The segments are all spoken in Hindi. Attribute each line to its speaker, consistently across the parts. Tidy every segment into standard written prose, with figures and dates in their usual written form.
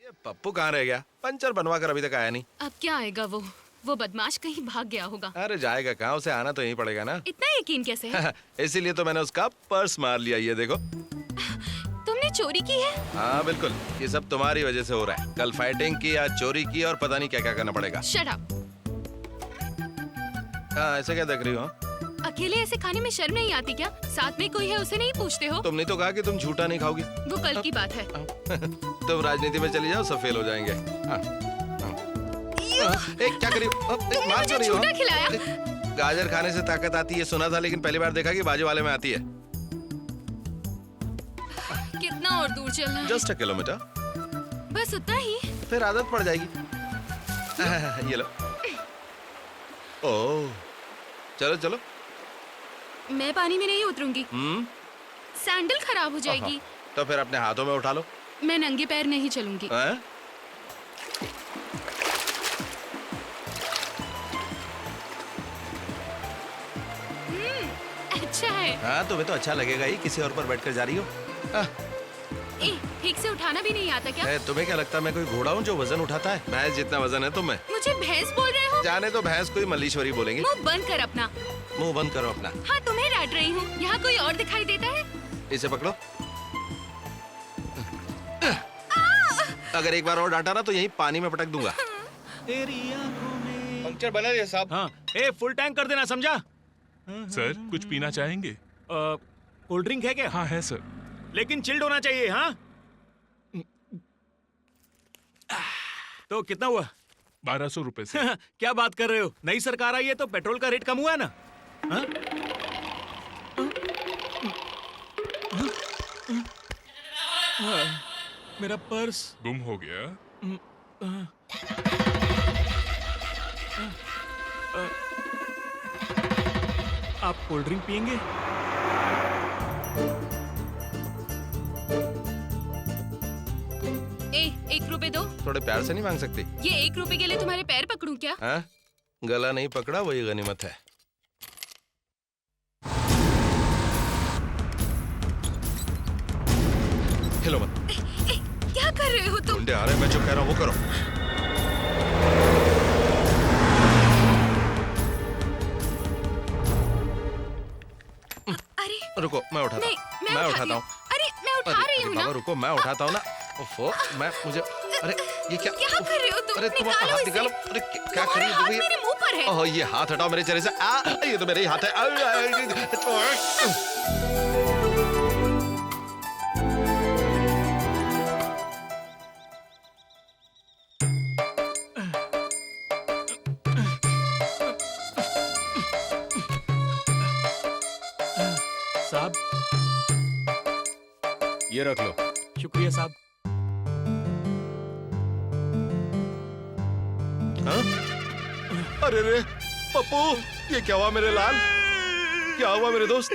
Speaker 1: ये पप्पू कहाँ रह गया? पंचर बनवा कर अभी तक आया नहीं।
Speaker 2: अब क्या आएगा वो बदमाश कहीं भाग गया होगा।
Speaker 1: अरे जाएगा कहाँ, उसे आना तो यहीं पड़ेगा ना।
Speaker 2: इतना यकीन कैसे है?
Speaker 1: इसीलिए तो मैंने उसका पर्स मार लिया। ये देखो।
Speaker 2: तुमने चोरी की है?
Speaker 1: हाँ बिल्कुल, ये सब तुम्हारी वजह से हो रहा है। कल फाइटिंग की, आज चोरी की और पता नहीं क्या क्या करना पड़ेगा।
Speaker 2: Shut up.
Speaker 1: हाँ ऐसे क्या देख रही हो?
Speaker 2: अकेले ऐसे खाने में शर्म नहीं आती क्या? साथ में कोई है उसे नहीं पूछते हो?
Speaker 1: तुमने तो कहा कि तुम झूठा नहीं खाओगी।
Speaker 2: वो कल की बात है।
Speaker 1: तुम राजनीति में चली जाओ, सब फेल हो जाएंगे। क्या करी हो? मार क्यों रही हो?
Speaker 2: झूठा खिलाया।
Speaker 1: गाजर खाने से ताकत आती है सुना था, लेकिन पहली बार देखा कि बाजू वाले में आती है।
Speaker 2: कितना और दूर चलना है?
Speaker 1: Just 1 kilometre.
Speaker 2: बस उतना ही।
Speaker 1: फिर आदत पड़ जाएगी। ये लो। ओह चलो चलो।
Speaker 2: मैं पानी में नहीं उतरूंगी। सैंडल खराब हो जाएगी।
Speaker 1: तो फिर अपने हाथों में उठा लो।
Speaker 2: मैं नंगे पैर नहीं चलूंगी। अच्छा है।
Speaker 1: हाँ तुम्हें तो अच्छा लगेगा ही, किसी और पर बैठकर जा रही हो।
Speaker 2: ठीक से उठाना भी नहीं आता क्या?
Speaker 1: तुम्हें क्या लगता है मैं कोई घोड़ा हूँ जो वजन उठाता है? भैंस जितना वजन है तुम्हें।
Speaker 2: मुझे भैंस बोल रहे हो?
Speaker 1: जाने तो भैंस कोई मल्लीश्वरी बोलेंगे।
Speaker 2: मुंह बंद कर अपना।
Speaker 1: मुंह बंद करो अपना।
Speaker 2: हाँ तुम्हें डांट रही हूँ, यहाँ कोई और दिखाई देता है?
Speaker 1: इसे पकड़ो। अगर एक बार और डांटा ना तो यही पानी में पटक दूंगा।
Speaker 3: पंक्चर बना दिया साहब।
Speaker 4: हाँ, फुल टैंक कर देना, समझा?
Speaker 5: सर कुछ पीना चाहेंगे?
Speaker 4: कोल्ड ड्रिंक है क्या?
Speaker 5: हाँ है सर।
Speaker 4: लेकिन चिल्ड होना चाहिए। हाँ तो कितना हुआ?
Speaker 5: 1200 रुपए से।
Speaker 4: क्या बात कर रहे हो? नई सरकार आई है तो पेट्रोल का रेट कम हुआ है ना? हाँ? मेरा पर्स
Speaker 5: गुम हो गया।
Speaker 4: आप कोल्ड ड्रिंक पियेंगे?
Speaker 2: एक रुपए दो।
Speaker 1: थोड़े प्यार से नहीं मांग सकती?
Speaker 2: ये 1 रुपए के लिए तुम्हारे पैर पकड़ूं क्या?
Speaker 1: हाँ? गला नहीं पकड़ा वही गनीमत है। हिलो मत।
Speaker 2: क्या कर रहे हो तुम?
Speaker 1: गुंडे आ रहे हैं, मैं जो कह रहा हूँ वो करो।
Speaker 2: अरे
Speaker 1: रुको मैं उठाता हूँ। मैं उठाता हूँ।
Speaker 2: अरे मैं उठा रही हूँ ना।
Speaker 1: रुको मैं उठाता हूँ ना। ओफो मुझे अरे ये क्या
Speaker 2: कर रहे हो तुम?
Speaker 1: अरे तुम अपना हाथ निकालो। अरे क्या कर रही हो?
Speaker 2: मेरे मुंह पर है।
Speaker 1: ओह ये हाथ हटाओ मेरे चेहरे से। ये तो मेरे ही हाथ है।
Speaker 4: साहब ये रख लो। शुक्रिया साहब।
Speaker 1: हाँ? अरे रे पप्पू, ये क्या हुआ मेरे लाल? क्या हुआ मेरे दोस्त?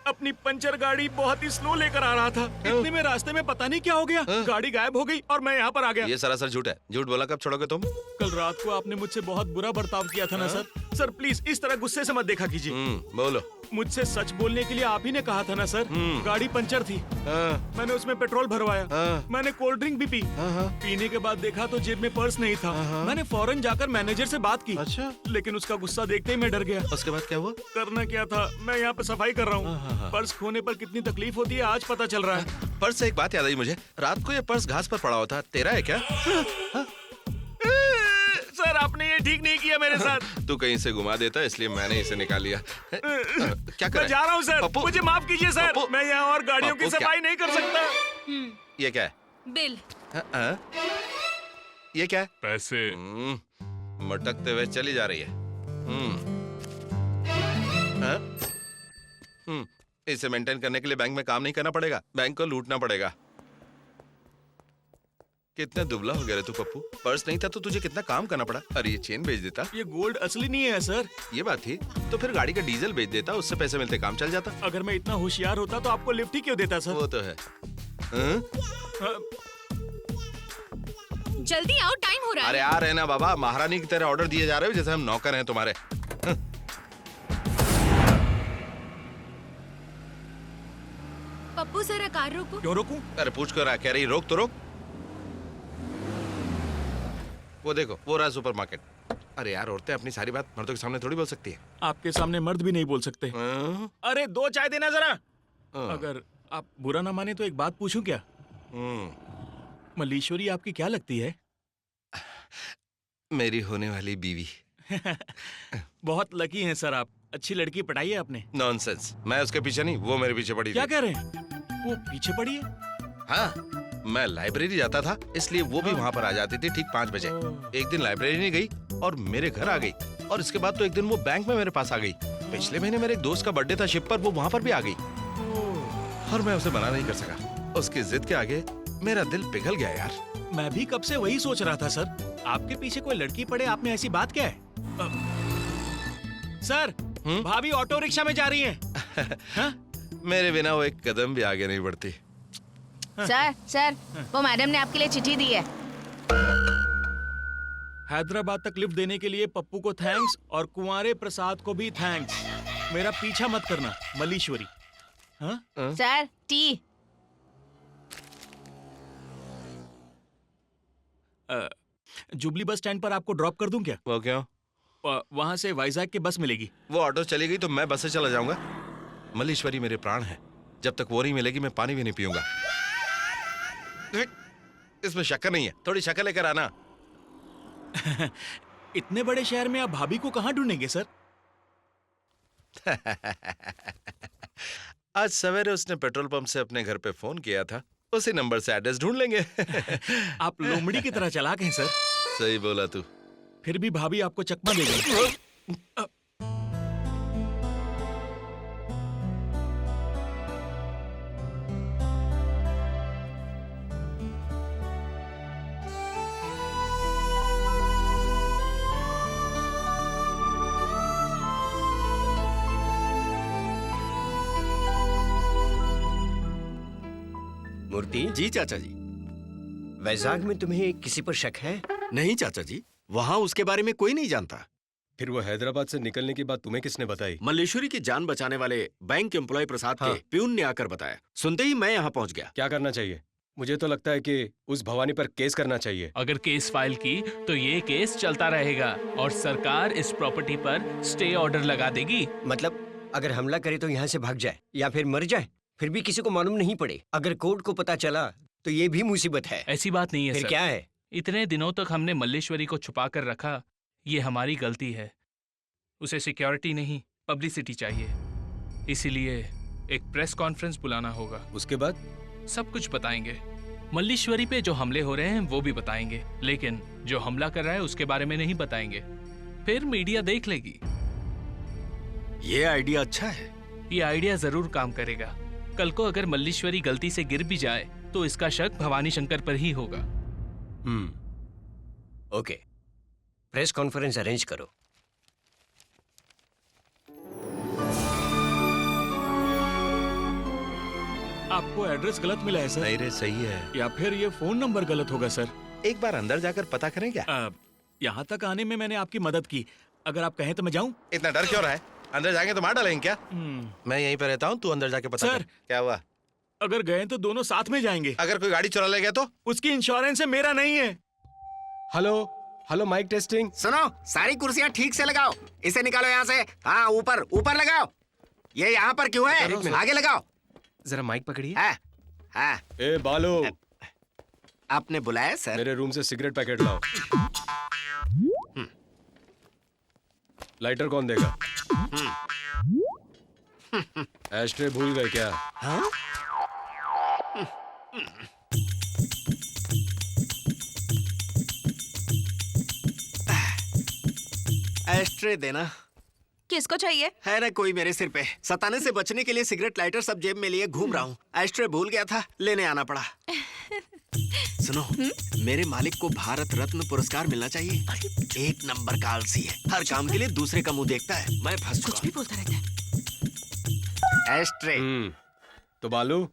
Speaker 4: अपनी पंचर गाड़ी बहुत ही स्लो लेकर आ रहा था। इतने में रास्ते में पता नहीं क्या हो गया, गाड़ी गायब हो गई और मैं यहाँ पर आ गया।
Speaker 1: ये सरासर झूठ है। झूठ बोला कब छोड़ोगे तुम?
Speaker 4: कल रात को आपने मुझसे बहुत बुरा बर्ताव किया था ना सर। सर प्लीज इस तरह गुस्से से मत देखा कीजिए।
Speaker 1: बोलो।
Speaker 4: मुझसे सच बोलने के लिए आप ही ने कहा था ना सर। गाड़ी पंचर थी। मैंने उसमें पेट्रोल भरवाया। मैंने कोल्ड ड्रिंक भी पी। पीने के बाद देखा तो जेब में पर्स नहीं था। मैंने फौरन जाकर मैनेजर से बात की।
Speaker 1: अच्छा?
Speaker 4: लेकिन उसका गुस्सा देखते ही मैं डर गया।
Speaker 1: उसके बाद क्या हुआ?
Speaker 4: करना क्या था, मैं यहाँ पे सफाई कर रहा हूँ। पर्स खोने पर कितनी तकलीफ होती है आज पता चल रहा है।
Speaker 1: पर्स से एक बात याद आई मुझे। रात को ये पर्स घास पर पड़ा होता, तेरा है क्या?
Speaker 4: सर आपने ये ठीक नहीं किया मेरे साथ।
Speaker 1: तू कहीं से घुमा देता इसलिए मैंने इसे निकाल लिया। क्या कर?
Speaker 4: मैं जा रहा हूँ सर। मुझे माफ कीजिए सर। मैं यहाँ और गाड़ियों की सफाई नहीं कर सकता।
Speaker 1: ये क्या है?
Speaker 2: बिल।
Speaker 1: ये क्या है?
Speaker 5: पैसे।
Speaker 1: मटकते हुए चली जा रही है। इसे मेंटेन करने के लिए बैंक में काम नहीं करना पड़ेगा, बैंक को लूटना पड़ेगा। कितना दुबला हो गया रे तू पप्पू। पर्स नहीं था तो तुझे कितना काम करना पड़ा। अरे ये चेन बेच देता।
Speaker 4: ये गोल्ड असली नहीं है सर।
Speaker 1: ये बात थी तो फिर गाड़ी का डीजल बेच देता, उससे पैसे मिलते, काम चल जाता।
Speaker 4: अगर मैं इतना होशियार होता तो आपको लिफ्ट ही क्यों देता सर?
Speaker 1: वो तो है।
Speaker 2: जल्दी आओ, टाइम हो रहा है।
Speaker 1: अरे आ रहे ना बाबा, महारानी की तरह ऑर्डर दिए जा रहे हो जैसे हम नौकर हैं तुम्हारे।
Speaker 2: पप्पू जरा कार रोको।
Speaker 4: क्यों रोकूं?
Speaker 1: अरे पूछ कर कह रही रोक तो रोक। वो देखो, वो रहा सुपरमार्केट। अरे यार, औरतें अपनी सारी बात मर्दों के सामने थोड़ी बोल सकती है।
Speaker 4: आपके सामने मर्द भी नहीं बोल सकते।
Speaker 1: हाँ?
Speaker 4: अरे 2 चाय देना जरा।
Speaker 1: हाँ।
Speaker 4: अगर आप बुरा ना माने तो एक बात पूछूं क्या? मल्लीश्वरी आपकी क्या लगती है?
Speaker 1: मेरी होने वाली बीवी।
Speaker 4: बहुत लकी हैं सर आप। अच्छी लड़की पटाई है आपने।
Speaker 1: नॉनसेंस, मैं उसके पीछे नहीं, वो मेरे पीछे पड़ी
Speaker 4: क्या
Speaker 1: थी।
Speaker 4: कह रहे हैं? वो पीछे पड़ी है?
Speaker 1: हाँ, मैं लाइब्रेरी जाता था, इसलिए वो भी वहाँ पर आ जाती थी ठीक 5 बजे। एक दिन लाइब्रेरी नहीं गई और मेरे घर आ गई, और इसके बाद तो एक दिन वो बैंक में मेरे पास आ गई। पिछले महीने मेरे एक दोस्त का बर्थडे था शिप पर, वो वहाँ पर भी आ गई और मैं उसे मना नहीं कर सका। उसकी जिद के आगे मेरा दिल पिघल गया यार।
Speaker 4: मैं भी कब से वही सोच रहा था सर। आपके पीछे कोई लड़की पड़े, आप में ऐसी बात क्या है? सर, भाभी ऑटो रिक्शा में जा रही हैं। हाँ?
Speaker 1: मेरे बिना वो एक कदम भी आगे नहीं बढ़ती।
Speaker 3: सर, वो मैडम ने आपके लिए चिट्ठी दी है।
Speaker 4: हैदराबाद तक लिफ्ट देने के लिए पप्पू को थैंक्स और कुंवारे प्रसाद को भी थैंक्स। मेरा पीछा मत करना मल्लीश्वरी। हाँ?
Speaker 3: Sir, T.
Speaker 4: Jubilee bus stand पर आपको ड्रॉप कर दूं क्या?
Speaker 1: वो क्यों?
Speaker 4: वहाँ से वाइजैक की बस मिलेगी।
Speaker 1: वो ऑटो चली गई तो मैं बस से चला जाऊंगा। मल्लीश्वरी मेरे प्राण है, जब तक वो नहीं मिलेगी मैं पानी भी नहीं पीऊंगा। इसमें शक्कर नहीं है, थोड़ी शक्कर लेकर आना।
Speaker 4: इतने बड़े शहर में आप भाभी को कहाँ ढूंढेंगे सर?
Speaker 1: आज सवेरे उसने पेट्रोल पंप से अपने घर पे फोन किया था, उसी नंबर से एड्रेस ढूंढ लेंगे।
Speaker 4: आप लोमड़ी की तरह चालाक हैं सर।
Speaker 1: सही बोला तू।
Speaker 4: फिर भी भाभी आपको चकमा देगी।
Speaker 6: मूर्ति
Speaker 7: जी चाचा जी।
Speaker 6: वैजाग में तुम्हें किसी पर शक है?
Speaker 7: नहीं चाचा जी, वहाँ उसके बारे में कोई नहीं जानता।
Speaker 8: फिर वो हैदराबाद से निकलने की बात तुम्हें किसने बताई?
Speaker 7: मल्लेश्वरी की जान बचाने वाले बैंक एम्प्लॉय प्रसाद
Speaker 8: हाँ।
Speaker 7: के प्यून ने आकर बताया। सुनते ही मैं यहाँ पहुँच गया।
Speaker 8: क्या करना चाहिए? मुझे तो लगता है कि उस भवानी पर केस करना चाहिए।
Speaker 9: अगर केस फाइल की तो ये केस चलता रहेगा और सरकार इस प्रॉपर्टी पर स्टे ऑर्डर लगा देगी।
Speaker 6: मतलब अगर हमला करे तो यहाँ से भाग जाए या फिर मर जाए, फिर भी किसी को मालूम नहीं पड़े। अगर कोर्ट को पता चला तो ये भी मुसीबत है।
Speaker 9: ऐसी बात नहीं है
Speaker 6: फिर
Speaker 9: सर।
Speaker 6: क्या है?
Speaker 9: इतने दिनों तक हमने मल्लेश्वरी को छुपा कर रखा, ये हमारी गलती है। उसे सिक्योरिटी नहीं, पब्लिसिटी चाहिए। इसीलिए एक प्रेस कॉन्फ्रेंस बुलाना होगा।
Speaker 8: उसके बाद
Speaker 9: सब कुछ बताएंगे। मल्लेश्वरी पे जो हमले हो रहे हैं वो भी बताएंगे, लेकिन जो हमला कर रहा है उसके बारे में नहीं बताएंगे। फिर मीडिया देख लेगी।
Speaker 7: ये आइडिया अच्छा है।
Speaker 9: ये आइडिया जरूर काम करेगा। कल को अगर मल्लेश्वरी गलती से गिर भी जाए तो इसका शक भवानी शंकर पर ही होगा।
Speaker 6: ओके, प्रेस कॉन्फ्रेंस अरेंज करो।
Speaker 4: आपको एड्रेस गलत मिला है सर।
Speaker 1: नहीं रे, सही है।
Speaker 4: या फिर ये फोन नंबर गलत होगा सर।
Speaker 1: एक बार अंदर जाकर पता करें क्या?
Speaker 4: यहाँ तक आने में मैंने आपकी मदद की। अगर आप कहें तो मैं जाऊं?
Speaker 1: इतना डर क्यों रहा है? अंदर जाएंगे तो मार डालेंगे क्या? मैं यहीं पे रहता हूँ, तू अंदर जाके पता
Speaker 4: सर।
Speaker 1: कर। क्या हुआ?
Speaker 4: अगर गए तो दोनों साथ में जाएंगे।
Speaker 1: अगर कोई गाड़ी चुरा ले गया तो?
Speaker 4: उसकी इंश्योरेंस है, मेरा नहीं है।
Speaker 8: Hello mic testing.
Speaker 10: सुनो, सारी कुर्सियां ठीक से लगाओ। इसे निकालो यहाँ से। हाँ, ऊपर ऊपर लगाओ। ये यहाँ पर क्यों है? आगे लगाओ।
Speaker 8: जरा माइक पकड़िए।
Speaker 10: हाँ, हाँ।
Speaker 8: ए बालू,
Speaker 10: आपने बुलाया सर?
Speaker 8: मेरे रूम से सिगरेट पैकेट लाओ। लाइटर कौन देगा? एस्ट्रे भूल गए क्या?
Speaker 10: हाँ? एस्ट्रे देना।
Speaker 3: किसको चाहिए?
Speaker 10: है ना कोई मेरे सिर पे। सताने से बचने के लिए सिगरेट लाइटर सब जेब में लिए घूम रहा हूँ। एस्ट्रे भूल गया था, लेने आना पड़ा। सुनो, मेरे मालिक को भारत रत्न पुरस्कार मिलना चाहिए। एक नंबर का आलसी है, हर काम के लिए दूसरे का मुंह देखता है। मैं फंस
Speaker 3: कुछ भी बोलता रहता है।
Speaker 10: एस्ट्रे।
Speaker 8: तो बालू,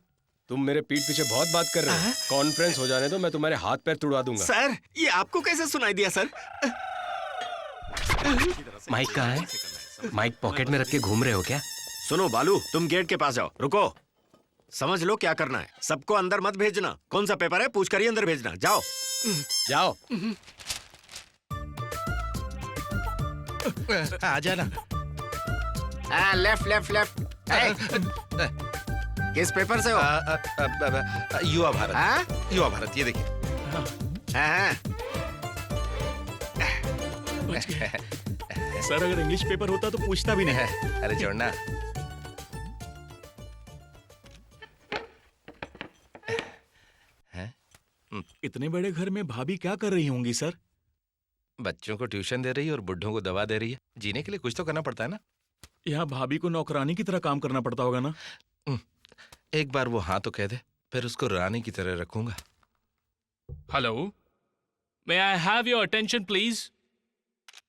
Speaker 8: तुम मेरे पीठ पीछे बहुत बात कर रहे हो। कॉन्फ्रेंस हो जाने दो, मैं तुम्हारे हाथ पैर तुड़वा दूंगा।
Speaker 10: सर, ये आपको कैसे सुनाई दिया सर?
Speaker 6: माइक कहाँ है? माइक पॉकेट में रख के घूम रहे हो क्या?
Speaker 10: सुनो बालू, तुम गेट के पास जाओ। रुको, समझ लो क्या करना है। सबको अंदर मत भेजना। कौन सा पेपर है पूछ कर ही अंदर भेजना। जाओ।
Speaker 8: जाओ।
Speaker 1: आ जाना।
Speaker 10: Left left left. किस पेपर से हो?
Speaker 1: युवा भारत।
Speaker 10: हाँ?
Speaker 1: युवा भारत, ये देखिए।
Speaker 10: हाँ।
Speaker 4: सर अगर इंग्लिश पेपर होता तो पूछता भी नहीं।
Speaker 1: अरे जोड़ना।
Speaker 4: इतने बड़े घर में भाभी क्या कर रही होंगी सर?
Speaker 1: बच्चों को ट्यूशन दे रही है और बुढ़ों को दवा दे रही है। जीने के लिए कुछ तो करना पड़ता है ना।
Speaker 4: यहाँ भाभी को नौकरानी की तरह काम करना पड़ता होगा ना?
Speaker 1: एक बार वो हाँ तो कह दे, फिर उसको रानी की तरह रखूंगा।
Speaker 9: Hello, may I have your attention please?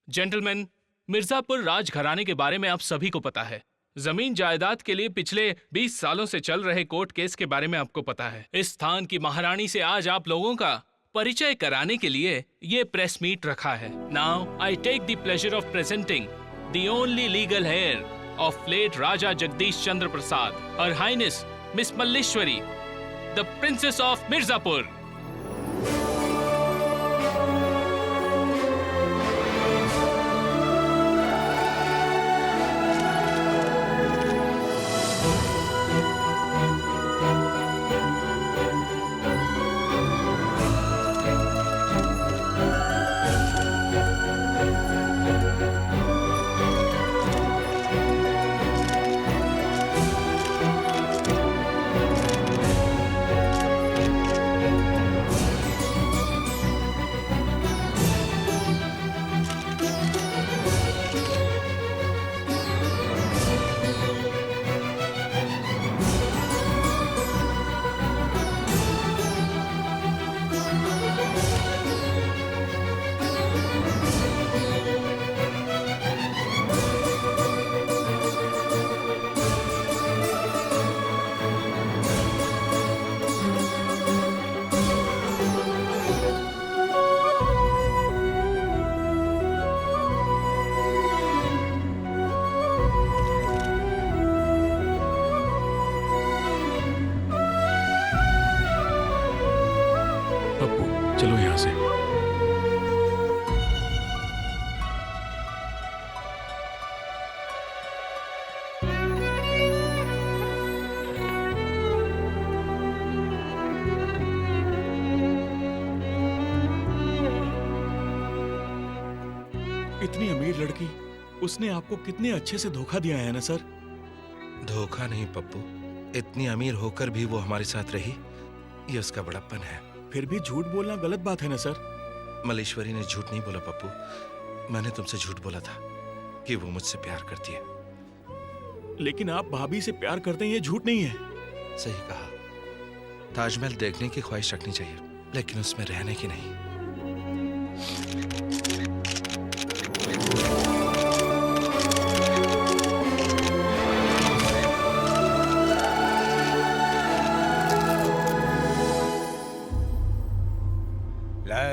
Speaker 9: Gentleman, Mirzapur राजघराने के बारे में आप सभी को पता है। जमीन जायदाद के लिए पिछले 20 सालों से चल रहे कोर्ट केस के बारे में आपको पता है। इस स्थान की महारानी से आज आप लोगों का परिचय कराने के लिए ये प्रेस मीट रखा है। Now I take the pleasure of presenting the only legal heir of late Raja Jagdish Chandra Prasad, her highness miss Malleshwari, the princess of Mirzapur.
Speaker 4: चलो यहाँ से। इतनी अमीर लड़की, उसने आपको कितने अच्छे से धोखा दिया है ना सर?
Speaker 1: धोखा नहीं पप्पू, इतनी अमीर होकर भी वो हमारे साथ रही, ये उसका बड़प्पन है।
Speaker 4: फिर भी झूठ बोलना गलत बात है ना सर?
Speaker 1: मल्लेश्वरी ने झूठ नहीं बोला पप्पू, मैंने तुमसे झूठ बोला था कि वो मुझसे प्यार करती है।
Speaker 4: लेकिन आप भाभी से प्यार करते हैं, ये झूठ नहीं है।
Speaker 1: सही कहा, ताजमहल देखने की ख्वाहिश रखनी चाहिए, लेकिन उसमें रहने की नहीं।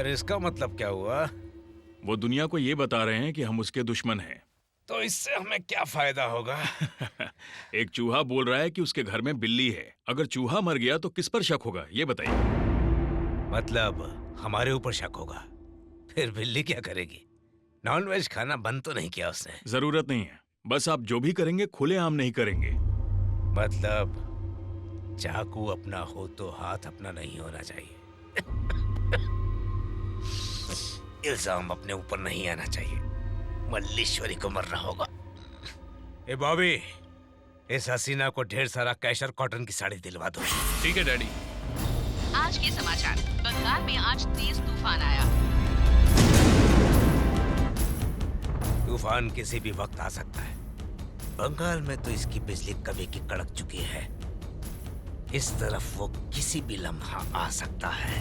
Speaker 11: यार इसका मतलब क्या हुआ?
Speaker 4: वो दुनिया को ये बता रहे हैं कि हम उसके दुश्मन हैं।
Speaker 11: तो इससे हमें क्या फायदा होगा?
Speaker 4: एक चूहा बोल रहा है कि उसके घर में बिल्ली है। अगर चूहा मर गया तो किस पर शक होगा, ये बताइए।
Speaker 11: मतलब हमारे ऊपर शक होगा? फिर बिल्ली क्या करेगी? नॉनवेज खाना बंद तो नहीं किया उसने?
Speaker 4: जरूरत नहीं है, बस आप जो भी करेंगे खुलेआम नहीं करेंगे।
Speaker 11: मतलब चाकू अपना हो तो हाथ अपना नहीं होना चाहिए। इल्जाम अपने ऊपर नहीं आना चाहिए। मल्लेश्वरी को मरना होगा। ए बॉबी, इस हसीना को ढेर सारा कैशर कॉटन की साड़ी दिलवा दो।
Speaker 9: ठीक है डैडी।
Speaker 3: आज के समाचार। बंगाल में आज तेज तूफान आया।
Speaker 11: तूफान किसी भी वक्त आ सकता है। बंगाल में तो इसकी बिजली कभी की कड़क चुकी है। इस तरफ वो किसी भी लम्हा आ सकता है।